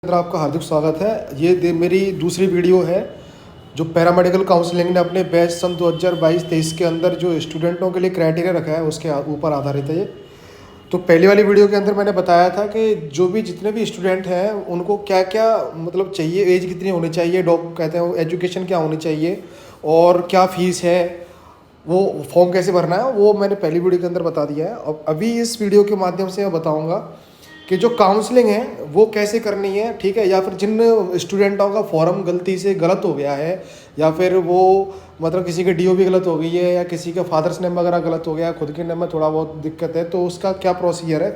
अंदर आपका हार्दिक स्वागत है। ये मेरी दूसरी वीडियो है जो पैरामेडिकल काउंसलिंग ने अपने बैच सन 2022-23 के अंदर जो स्टूडेंटों के लिए क्राइटेरिया रखा है उसके ऊपर आधारित है ये। तो पहली वाली वीडियो के अंदर मैंने बताया था कि जो भी जितने भी स्टूडेंट हैं उनको क्या क्या मतलब चाहिए, एज कितनी होनी चाहिए, डॉग कहते हैं एजुकेशन क्या होनी चाहिए और क्या फ़ीस है, वो फॉर्म कैसे भरना है, वो मैंने पहली वीडियो के अंदर बता दिया है। और अभी इस वीडियो के माध्यम से मैं बताऊँगा कि जो काउंसलिंग है वो कैसे करनी है, ठीक है। या फिर जिन स्टूडेंटों का फॉर्म गलती से गलत हो गया है या फिर वो मतलब किसी की डीओ भी गलत हो गई है या किसी का फादर्स नेम वगैरह गलत हो गया, खुद के नेम में थोड़ा बहुत दिक्कत है, तो उसका क्या प्रोसीजर है,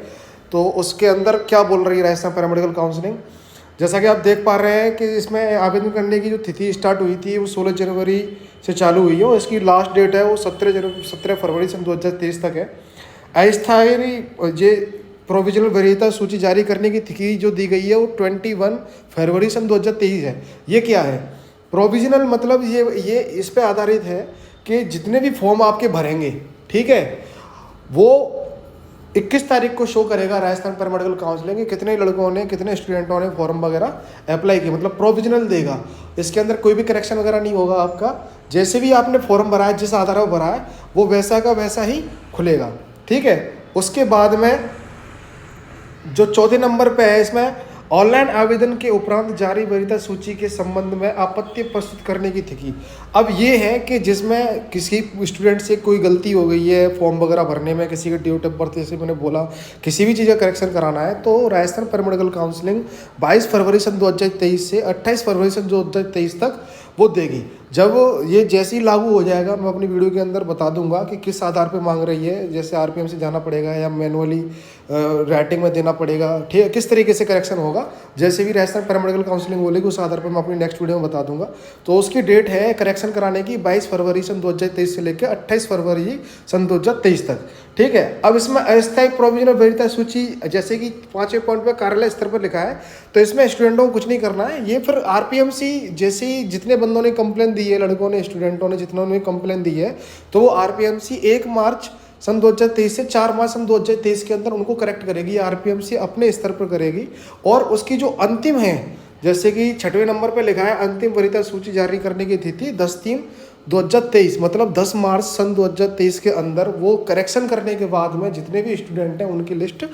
तो उसके अंदर क्या बोल रही है राजस्थान पैरामेडिकल काउंसलिंग। जैसा कि आप देख पा रहे हैं कि इसमें आवेदन करने की जो तिथि स्टार्ट हुई थी वो 16 जनवरी से चालू हुई है और इसकी लास्ट डेट है वो 17 फरवरी सन 2023 तक है। अस्थायी जे प्रोविजनल वरीयता सूची जारी करने की तिथि जो दी गई है वो 21 फरवरी सन 2023 है। ये क्या है प्रोविजनल, मतलब ये इस पे आधारित है कि जितने भी फॉर्म आपके भरेंगे, ठीक है, वो 21 तारीख को शो करेगा राजस्थान पैरामेडिकल काउंसलिंग के कितने लड़कों ने, कितने स्टूडेंटों ने फॉर्म वगैरह अप्लाई किए, मतलब प्रोविजनल देगा। इसके अंदर कोई भी करेक्शन वगैरह नहीं होगा आपका। जैसे भी आपने फॉर्म भरा है, जिस आधार पर भरा है वो वैसा का वैसा ही खुलेगा, ठीक है। उसके बाद में जो चौथे नंबर पे है इसमें ऑनलाइन आवेदन के उपरांत जारी वरीयता सूची के संबंध में आपत्ति प्रस्तुत करने की तिथि। अब ये है कि जिसमें किसी स्टूडेंट से कोई गलती हो गई है फॉर्म वगैरह भरने में, किसी का डेट ऑफ बर्थ जैसे मैंने बोला किसी भी चीज़ का करेक्शन कराना है, तो राजस्थान पैरामेडिकल काउंसलिंग 22 फरवरी सन 2023 से 28 फरवरी सन 2023 तक वो देगी। जब ये जैसे ही लागू हो जाएगा मैं अपनी वीडियो के अंदर बता दूंगा कि किस आधार पे मांग रही है, जैसे आरपीएम से जाना पड़ेगा या मैनुअली राइटिंग में देना पड़ेगा, ठीक है, किस तरीके से करेक्शन होगा। जैसे भी राजस्थान पैरामेडिकल काउंसलिंग बोलेगी उस आधार पर मैं अपनी नेक्स्ट वीडियो में बता दूंगा। तो उसकी डेट है करेक्शन कराने की 22 फरवरी सन 2023 से लेकर 28 फरवरी सन 2023 तक, ठीक है। अब इसमें अस्थायी प्रोविजनल वरीयता सूची जैसे कि 5वें पॉइंट पर कार्यालय स्तर पर लिखा है, तो इसमें स्टूडेंटों को कुछ नहीं करना है। ये फिर आरपीएमसी जैसे ही जितने बंदों ने कंप्लेन दी है, लड़कों ने स्टूडेंटों ने जितनों ने कंप्लेन दी है, तो वो आरपीएमसी 1 मार्च सन 2023 से 4 मार्च सन 2023 के अंदर उनको करेक्ट करेगी। आरपीएमसी अपने स्तर पर करेगी और उसकी जो अंतिम है, जैसे कि 6वें नंबर पर लिखा है अंतिम वरीयता सूची जारी करने की तिथि 10/3/2023, मतलब 10 मार्च सन 2023 के अंदर वो करेक्शन करने के बाद में जितने भी स्टूडेंट हैं उनकी लिस्ट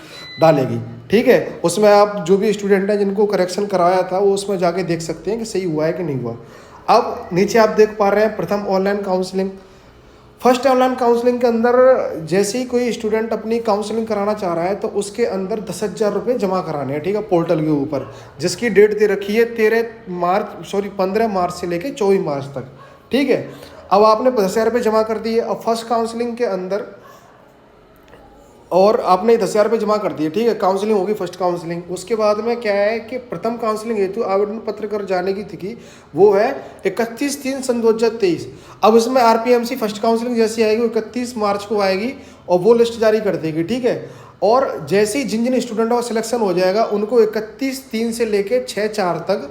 डालेगी, ठीक है। उसमें आप जो भी स्टूडेंट हैं जिनको करेक्शन कराया था वो उसमें जाके देख सकते हैं कि सही हुआ है कि नहीं हुआ। अब नीचे आप देख पा रहे हैं प्रथम online counselling. First online counselling के अंदर जैसे ही कोई स्टूडेंट अपनी काउंसलिंग कराना चाह रहा है तो उसके अंदर 10,000 रुपये जमा कराने हैं, ठीक है, पोर्टल के ऊपर, जिसकी डेट दे रखी है 15 मार्च से लेकर 24 मार्च तक, ठीक है। अब आपने 10,000 रुपये जमा कर दिए। अब फर्स्ट काउंसलिंग के अंदर और आपने 10,000 रुपये जमा कर दिए, ठीक है, काउंसलिंग होगी फर्स्ट काउंसलिंग। उसके बाद में क्या है कि प्रथम काउंसलिंग हेतु आवेदन पत्र कर जाने की तिथि वो है 31/3 सन 2023। अब इसमें आरपीएमसी फर्स्ट काउंसलिंग जैसी आएगी वो 31 मार्च को आएगी और वो लिस्ट जारी कर देगी, ठीक है। और जैसे ही जिन जिन स्टूडेंटों का सिलेक्शन हो जाएगा उनको 31/3 से लेकर 6/4 तक,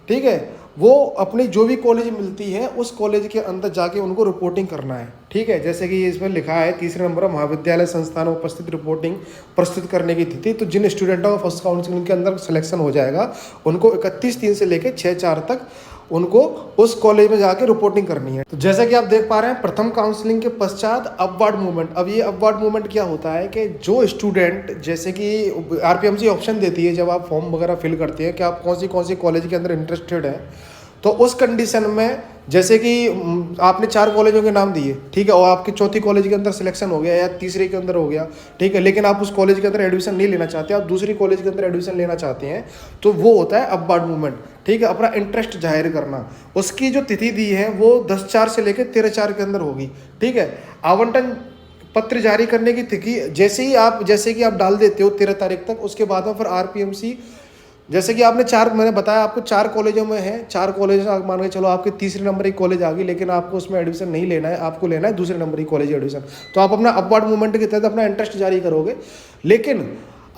ठीक है, वो अपनी जो भी कॉलेज मिलती है उस कॉलेज के अंदर जाके उनको रिपोर्टिंग करना है, ठीक है। जैसे कि इसमें लिखा है तीसरे नंबर महाविद्यालय संस्थान में उपस्थित रिपोर्टिंग प्रस्तुत करने की तिथि। तो जिन स्टूडेंटों का फर्स्ट काउंसलिंग के अंदर सिलेक्शन हो जाएगा उनको 31/3 से लेकर 6/4 तक उनको उस कॉलेज में जाके रिपोर्टिंग करनी है। तो जैसा कि आप देख पा रहे हैं प्रथम काउंसलिंग के पश्चात अपवर्ड मूवमेंट। अब ये अपवर्ड मूवमेंट क्या होता है कि जो स्टूडेंट, जैसे कि आरपीएमसी ऑप्शन देती है जब आप फॉर्म वगैरह फिल करते हैं कि आप कौन सी कॉलेज के अंदर इंटरेस्टेड है, तो उस कंडीशन में जैसे कि आपने 4 कॉलेजों के नाम दिए, ठीक है, और आपके चौथी कॉलेज के अंदर सिलेक्शन हो गया या तीसरे के अंदर हो गया, ठीक है, लेकिन आप उस कॉलेज के अंदर एडमिशन नहीं लेना चाहते, आप दूसरी कॉलेज के अंदर एडमिशन लेना चाहते हैं, तो वो होता है अपवर्ड मूवमेंट, ठीक है, अपना इंटरेस्ट जाहिर करना। उसकी जो तिथि दी है वो 10/4 से लेकर 13/4 के अंदर होगी, ठीक है। आवंटन पत्र जारी करने की तिथि जैसे कि आप डाल देते हो 13 तारीख तक, उसके बाद में फिर आरपीएमसी जैसे कि आपने मैंने बताया आपको 4 कॉलेजों में है, 4 कॉलेज मान के चलो आपके तीसरे नंबर की कॉलेज आ गई, लेकिन आपको उसमें एडमिशन नहीं लेना है, आपको लेना है दूसरे नंबर की कॉलेज एडमिशन, तो आप अपना अपवर्ड मूवमेंट के तहत अपना इंटरेस्ट जारी करोगे। लेकिन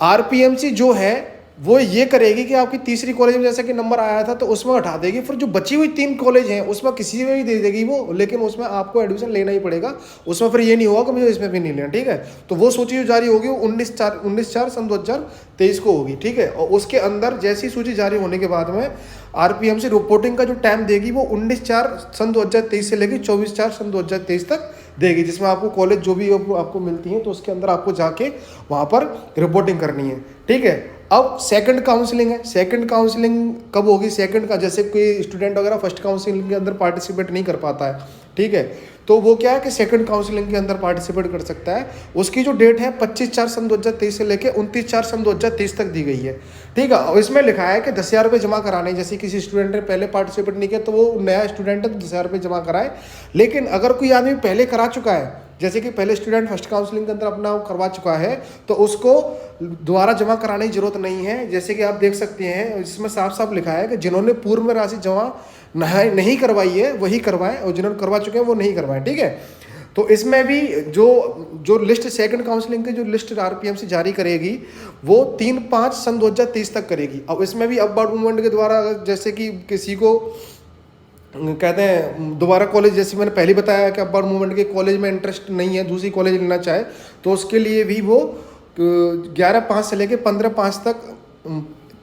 आरपीएमसी जो है वो ये करेगी कि आपकी तीसरी कॉलेज में जैसे कि नंबर आया था तो उसमें हटा देगी, फिर जो बची हुई 3 कॉलेज हैं उसमें किसी में भी दे देगी वो, लेकिन उसमें आपको एडमिशन लेना ही पड़ेगा। उसमें फिर ये नहीं होगा कि मुझे इसमें भी नहीं लेना, ठीक है। तो वो सूची जो जारी होगी वो 19/4 सन 2023 को होगी, ठीक है। और उसके अंदर जैसी सूची जारी होने के बाद में आरपीएमसी रिपोर्टिंग का जो टाइम देगी वो 19/4 सन 2023 से लेकर 24/4 सन 2023 तक देगी, जिसमें आपको कॉलेज जो भी आपको मिलती हैं तो उसके अंदर आपको जाके वहाँ पर रिपोर्टिंग करनी है, ठीक है। अब सेकंड काउंसलिंग है। सेकंड काउंसलिंग कब होगी? सेकंड का जैसे कोई स्टूडेंट वगैरह फर्स्ट काउंसलिंग के अंदर पार्टिसिपेट नहीं कर पाता है, ठीक है, तो वो क्या है कि सेकंड काउंसलिंग के अंदर पार्टिसिपेट कर सकता है। उसकी जो डेट है 25/4 सन 2023 से लेकर 29/4 सन 2023 तक दी गई है, ठीक है। और इसमें लिखा है कि 10,000 रुपये जमा कराने, जैसे किसी स्टूडेंट ने पहले पार्टिसिपेट नहीं किया तो वो नया स्टूडेंट है तो 10,000 रुपये जमा कराए। लेकिन अगर कोई आदमी पहले करा चुका है, जैसे कि पहले स्टूडेंट फर्स्ट काउंसलिंग के अंदर अपना करवा चुका है, तो उसको दोबारा जमा कराने की जरूरत नहीं है। जैसे कि आप देख सकते हैं इसमें साफ साफ लिखा है कि जिन्होंने पूर्व में राशि जमा नहीं करवाई है वही करवाएं, और जिन्होंने करवा चुके हैं वो नहीं करवाएं, ठीक है। तो इसमें भी जो लिस्ट सेकंड काउंसलिंग की जो लिस्ट आरपीएमसी जारी करेगी वो 3/5 सन 2023 तक करेगी। अब इसमें भी अपवर्ड मूवमेंट के द्वारा जैसे कि किसी को कहते हैं दोबारा कॉलेज, जैसे मैंने पहले बताया कि अपवर्ड मूवमेंट के कॉलेज में इंटरेस्ट नहीं है, दूसरी कॉलेज लेना चाहे तो उसके लिए भी वो 11/5 से लेकर 15/5 तक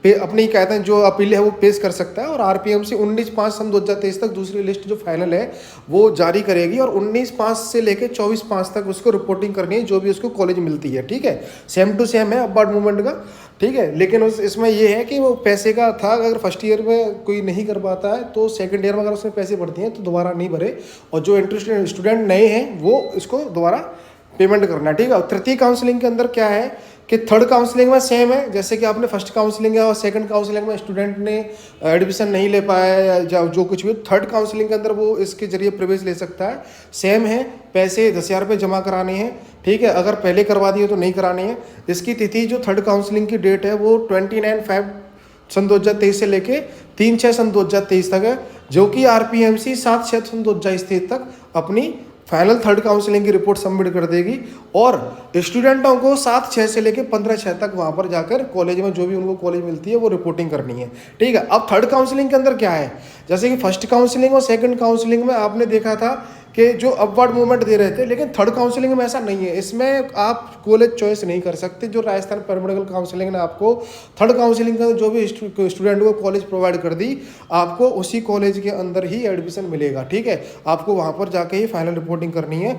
अपनी कहते हैं जो अपील है वो पेश कर सकता है। और आरपीएमसी 19/5 सन 2023 तक दूसरी लिस्ट जो फाइनल है वो जारी करेगी, और 19/5 से लेकर 24/5 तक उसको रिपोर्टिंग करनी है जो भी उसको कॉलेज मिलती है, ठीक है। सेम टू सेम है अपवर्ड मूवमेंट का, ठीक है। लेकिन इसमें ये है कि वो पैसे का था, अगर फर्स्ट ईयर में कोई नहीं कर पाता है तो सेकंड ईयर में अगर उसमें पैसे बढ़ती हैं तो दोबारा नहीं भरे, और जो इंटरेस्टेड स्टूडेंट नए हैं वो इसको दोबारा पेमेंट करना, ठीक है। तृतीय काउंसलिंग के अंदर क्या है कि थर्ड काउंसलिंग में सेम है, जैसे कि आपने फर्स्ट काउंसलिंग है और सेकंड काउंसलिंग में स्टूडेंट ने एडमिशन नहीं ले पाया या जो कुछ भी, थर्ड काउंसलिंग के अंदर वो इसके जरिए प्रवेश ले सकता है। सेम है, पैसे 10,000 रुपये जमा कराने हैं, ठीक है। अगर पहले करवा दिए तो नहीं कराने हैं। इसकी तिथि जो थर्ड काउंसलिंग की डेट है वो 29/5 सन 2023 से लेके 3/6 सन 2023 तक है, जो कि आरपीएमसी 7/6 सन 2023 तक अपनी फाइनल थर्ड काउंसलिंग की रिपोर्ट सबमिट कर देगी। और स्टूडेंटों को 7/6 से लेकर 15/6 तक वहाँ पर जाकर कॉलेज में जो भी उनको कॉलेज मिलती है वो रिपोर्टिंग करनी है, ठीक है। अब थर्ड काउंसलिंग के अंदर क्या है, जैसे कि फर्स्ट काउंसलिंग और सेकंड काउंसलिंग में आपने देखा था कि जो अपवर्ड मूवमेंट दे रहे थे, लेकिन थर्ड काउंसलिंग में ऐसा नहीं है। इसमें आप कॉलेज चॉइस नहीं कर सकते। जो राजस्थान पैरामेडिकल काउंसलिंग ने आपको थर्ड काउंसलिंग का जो भी स्टूडेंट को कॉलेज प्रोवाइड कर दी, आपको उसी कॉलेज के अंदर ही एडमिशन मिलेगा, ठीक है। आपको वहाँ पर जाके ही फाइनल रिपोर्टिंग करनी है।